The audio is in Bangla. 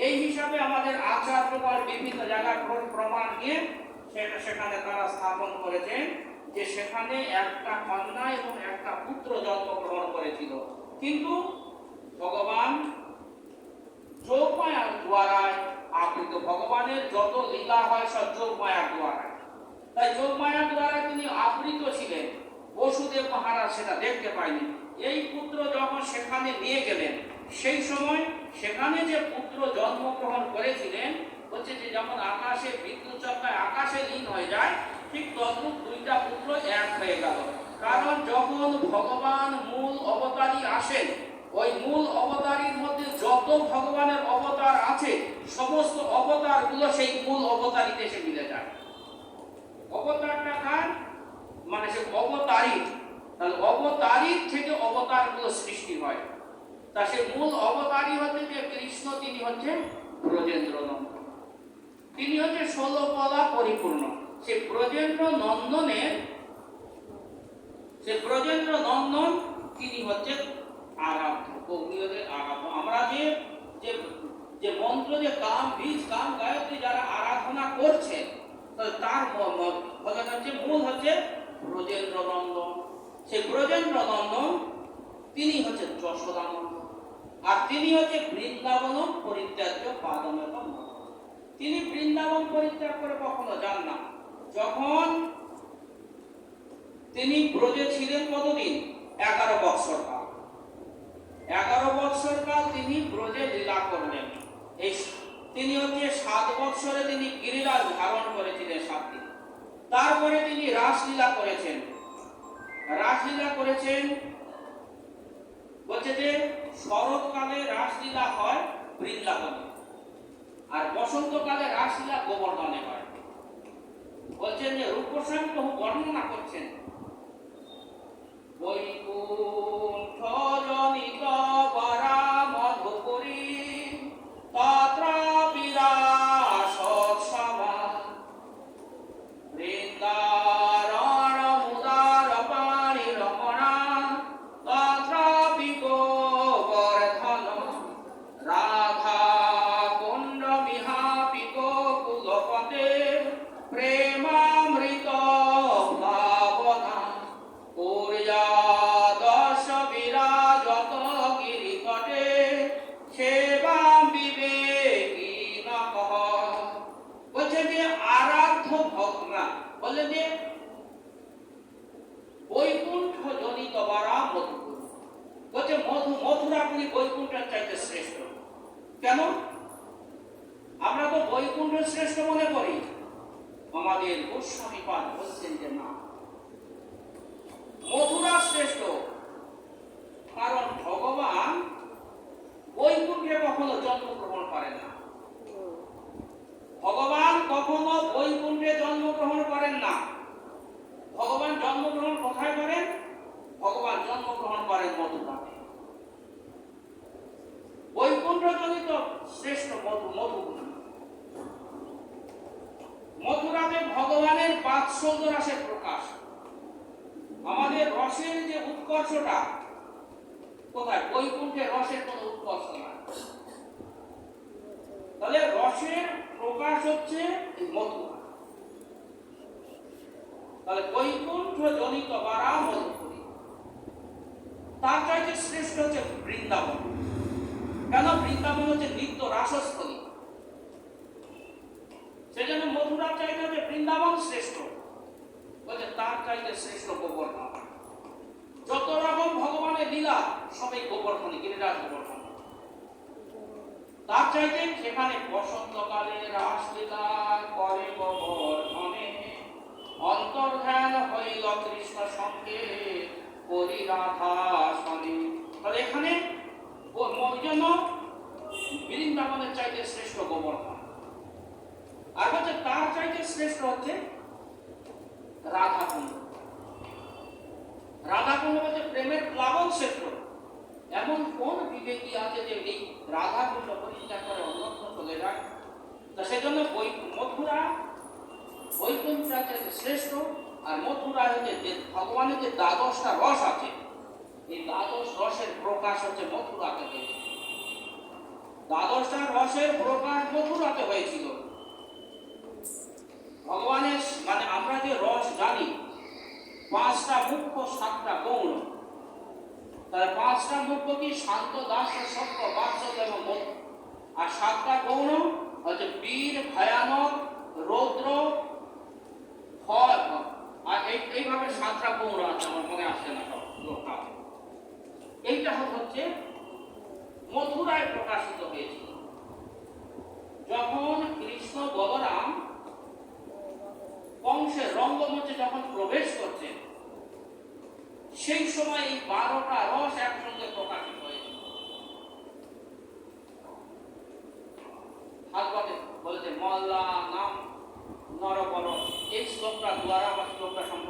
এই হিসাবে আমাদের আচার্যগণ বিভিন্ন জায়গায় প্রমাণ নিয়ে সেখানে তারা স্থাপন করেছেন যে সেখানে একটা কন্যা এবং একটা পুত্র জন্মগ্রহণ করেছিল। কিন্তু ভগবান যোগমায়ার দ্বারায় আবৃত, ভগবানের যত লীলা হয় সব যোগমায়ার দ্বারায়, তাই যোগমায়ার দ্বারা তিনি আবৃত ছিলেন। বসুদেব মহারাজ সেটা দেখতে পায়নি। এই পুত্র যখন সেখানে নিয়ে গেলেন, সেই সময় সেখানে যে পুত্র জন্মগ্রহণ করেছিলেন হচ্ছে যে যেমন আকাশে বিদ্যুৎ চমকায় আকাশে লীন হয়ে যায়, ঠিক তদ্রূপ দুইটা পুত্র এক হয়ে গেল। কারণ যখন ভগবান মূল অবতারী আসেন, ওই মূল অবতারীর মধ্যে যত ভগবানের অবতার আছে সমস্ত অবতারগুলো সেই মূল অবতারীতে এসে মিলে যায়। অবতারটা কার? মানে সে অবতারী, তাহলে অবতারীর থেকে অবতারগুলো সৃষ্টি হয়। তা সে মূল অবতারী হচ্ছে যে কৃষ্ণ, তিনি হচ্ছে ব্রজেন্দ্র নন্দন, তিনি হচ্ছে 16 কলা পরিপূর্ণ। সে ব্রজেন্দ্র নন্দন তিনি হচ্ছে আরাধ্য, কৌমিয়দের আরাধ্য। আমরা যে মন্ত্র, যে কাম বীজ কাম গায়ত্রী যারা আরাধনা করছে, তার ভজন হচ্ছে মূল হচ্ছে ব্রজেন্দ্র নন্দন। সেই ব্রজেন্দ্র নন্দন তিনি হচ্ছে যশোদানন্দ, আর তিনি হচ্ছে বৃন্দাবন পরিত্যাজ্য পাদমেত। তিনি বৃন্দাবন পরিত্যাগ করে কখনো যান না। যখন তিনি ব্রজে ছিলেন কতদিন? 11 বৎসর কাল। 11 বৎসর কাল তিনি ব্রজে লীলা করলেন। এই তিনি হচ্ছে 7 বৎসরে তিনি গিরিরাজ ধারণ করেছিলেন 7 দিন। তারপরে তিনি রাসলীলা করেছেন। রাসলীলা করেছেন বলছে যে শরৎকালে রাসলীলা হয় বৃন্দাবনে, আর বসন্তকালে রাসলীলা গোবর্ধনে হয়। বলছেন যে রূপ গোস্বামী প্রভু বর্ণনা করছেন, বৈকুণ্ঠ জনিত বরা মধুপুরী তত্র বিরাসৎ সভা বৃন্দারণ মুদার পাণি রমণা তত্র গোবর্ধন রাধা কুণ্ড মিহাপিক কুলপতে প্রেমামৃত ভাবনা পূর্যাদর্শ বিরাজত গিরিতটে সেবাম বিবেকীন কহ। বলছে যে আরাধ্য ভগবান, বলে যে বৈকুণ্ঠ জনিত বারা মধুপুর, বলছে মথুরাপুরী বৈকুণ্ঠের চাইতে শ্রেষ্ঠ। কেন? আমরা তো বৈকুণ্ঠ শ্রেষ্ঠ মনে করি, আমাদের গোস্বামীপাদ বলছেন যে না, মথুরা শ্রেষ্ঠ। কারণ ভগবান বৈকুণ্ঠে কখনো জন্মগ্রহণ করেন না। ভগবান কখনো বৈকুণ্ঠে জন্মগ্রহণ করেন না। ভগবান জন্মগ্রহণ কোথায় করেন? ভগবান জন্মগ্রহণ করেন মথুরাতে। বৈকুণ্ঠ জনিত শ্রেষ্ঠ মধুপুরী। মথুরাতে ভগবানের বাৎসল্য রসের প্রকাশ। আমাদের রসের যে উৎকর্ষটা কোথায়? বৈকুণ্ঠে রসের কোনো উৎকর্ষ নাই। তাহলে রসের প্রকাশ হচ্ছে মথুরা। তাহলে বৈকুণ্ঠ জনিত বারা মধুপুরী, তার চাইতে শ্রেষ্ঠ হচ্ছে বৃন্দাবন। কেন? বৃন্দাবন হচ্ছে নিত্য রাসস্থলী। সেজন্য মথুরার চাইতে হচ্ছে বৃন্দাবন শ্রেষ্ঠ। বলছে তার চাইতে শ্রেষ্ঠ গোবর্ধন। যত রকম ভগবানের লীলা সবই গোবর্ধনে, গিরিরাজ গোবর্ধন। তার চাইতে সেখানে বসন্তকালে রাসলীলা করে গোবর্ধনে, অন্তর্ধান হইল কৃষ্ণ সঙ্গে করি রাধা সনে। তাহলে এখানে ওই জন্য বৃন্দাবনের চাইতে শ্রেষ্ঠ গোবর্ধন। আর হচ্ছে তার চাইতে শ্রেষ্ঠ হচ্ছে রাধাকুণ্ড। রাধাকুণ্ড হচ্ছে প্রেমের প্লাবন শ্রেষ্ঠ। এমন কোন বিবেকী আছে যে এই রাধাকুণ্ড পরিত্যাগ করে অন্যত্র চলে যায়? তা সেজন্য মথুরা বৈকুণ্ঠের চাইতে শ্রেষ্ঠ। আর মথুরা হচ্ছে যে ভগবানের যে 12টা রস আছে, এই 12 রসের প্রকাশ হচ্ছে মথুরা থেকে। দ্বাদশটা রসের প্রকাশ মথুরাতে হয়েছিল। ভগবানের মানে আমরা যে রস জানি, 5টা মুখ্য 7টা গৌণ। তাহলে 5টা মুখ্য কি? শান্ত, দাস, সত্য, বাৎসল্য এবং মধুর। আর 7টা গৌণ হচ্ছে বীর, ভয়ানক, রৌদ্র, ভয়। আর এইভাবে 7টা গৌণ আছে, আমার মনে আসছে না সব লোকটা। এইটা হচ্ছে মথুরায় প্রকাশিত হয়েছিল। যখন কৃষ্ণ বলরাম কংসের রঙ্গমঞ্চে যখন প্রবেশ করছেন, সেই সময় এই 12টা রস একসঙ্গে প্রকাশিত হয়েছিল। ভাগবতে বলেছে মল্লা নাম নরবর, এই শ্লোকটা দ্বারা বা শ্লোকটা সম্পূর্ণ